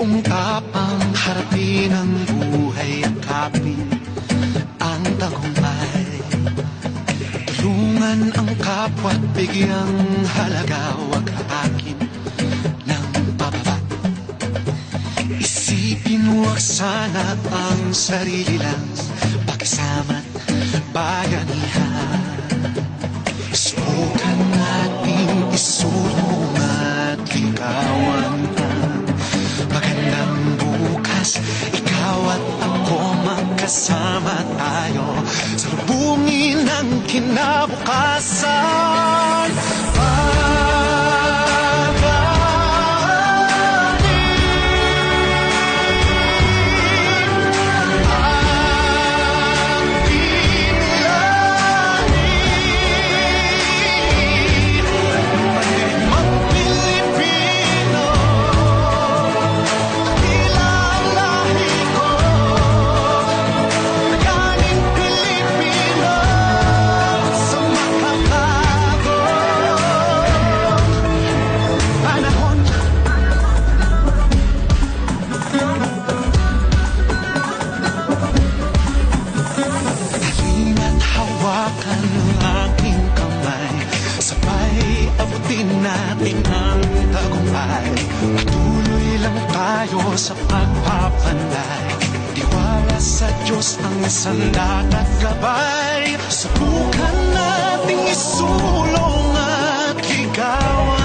Iungkap ang harapin ng buhay at kapin ang tagumpay. Tulungan ang kapwa't bigyang halaga, wag hatakin ng pababa. Isipin wag sana ang sarili lang, pakisama't bayanihan. Subukan nating isulong at ligawan ang magandang bukas. Ikaw at ako magkasama tayo sa lubungin ng kinabukasan. Hawakan ang aking kamay, sabay abutin natin ang tagumpay. Patuloy lang tayo sa pagpapanday, tiwala sa Diyos ang sandat at gabay. Subukan nating isulong at ligawan